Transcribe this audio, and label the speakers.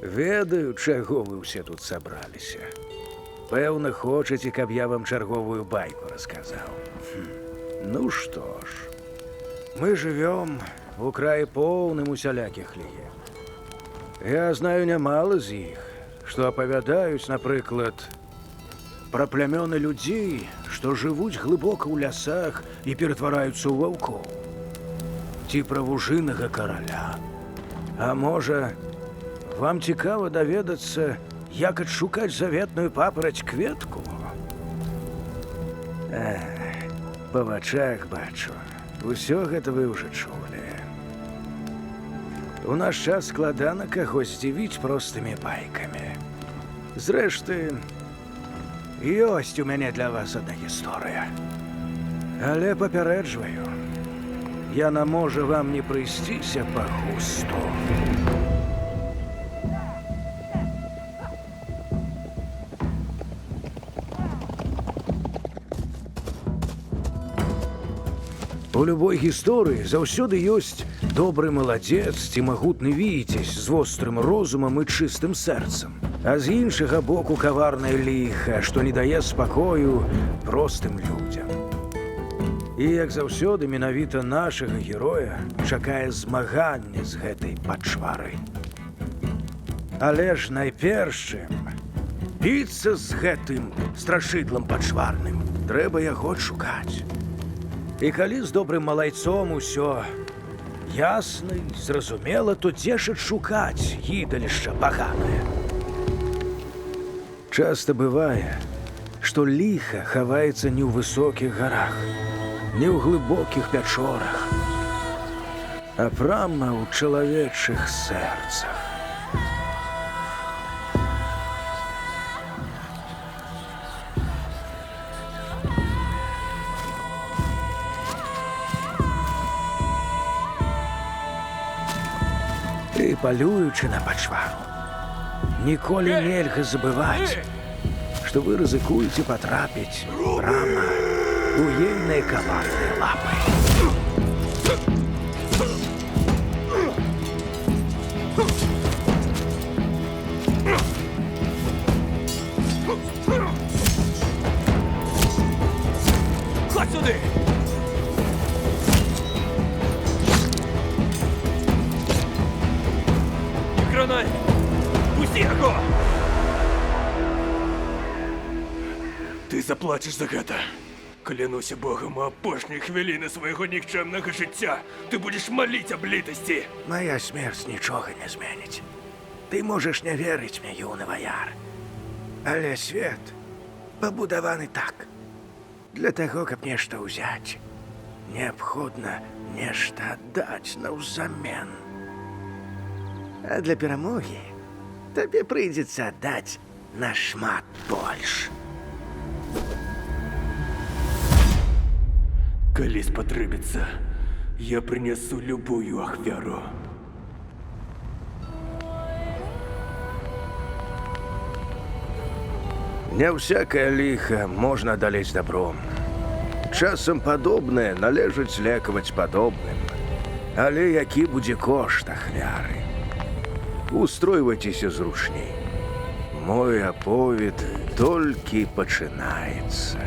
Speaker 1: Ведаю, чаго вы ўсе тут сабраліся. Пэўна, хочаце, каб я вам чарговую байку расказаў. Ну што ж, мы живем у краі поўным усялякіх легенд. Я знаю нямала з іх, што апавядаюць, напрыклад, пра плямёны людзей, што жывуць глыбока ў лясах і ператвараюцца ў ваўкоў. Ці пра вужынага караля. А можа, вам цікава даведацца, як адшукаць заветную папараць-кветку? Па вачах бачу, усё гэта вы ўжо чулі. У наш час складана кагось здзівіць простымі байкамі. Зрэшты, ёсць у мяне для вас адна гісторыя. Але папярэджваю, яна можа вам не прыйсціся па густу. У любой гісторыі заўсёды ёсць добры маладзец ці магутны віцязь з вострым розумам і чыстым сэрцам, а з іншага боку каварнае ліха, што не дае спакою простым людзям. І, як заўсёды, менавіта нашага героя чакае змаганне з гэтай пачварай. Але ж найперш чым біцца з гэтым страшыдлам пачварным, трэба яго адшукаць. І калі з добрым малайцом усё ясна і зразумела, то дзе ж адшукаць гідалішча паганае? Часта бывае, што ліха хаваецца не ў высокіх гарах, не ў глыбокіх пячорах, а прама ў чалавечых сэрцах. І палюючы на пачвару, ніколі нельга забываць, што вы рызыкуеце патрапіць прама у ейныя каварныя лапы.
Speaker 2: Ходь сюди! Гранай! Пусти його! Ти заплачеш за гэта. Клянуся Богом, у апошній хвилини свайго нікчемного життя ти будеш моліць аб літості.
Speaker 1: Моя смерць нічога не зменіць. Ты можаш не верыць мне, юны ваяр. Але свет пабудаваны так. Для таго, каб нешта ўзяць, неабходна нешта аддаць наўзамен. А для перамогі табе прыйдзецца аддаць нашмат больш.
Speaker 2: Калі спатрэбіцца, я прынясу любую ахвяру.
Speaker 1: Не всякае ліха можна адолець добром. Часам падобнае належыць лекаваць падобным. Але які будзе кошт ахвяры? Устройвайцеся зручней. Мой аповед толькі пачынаецца.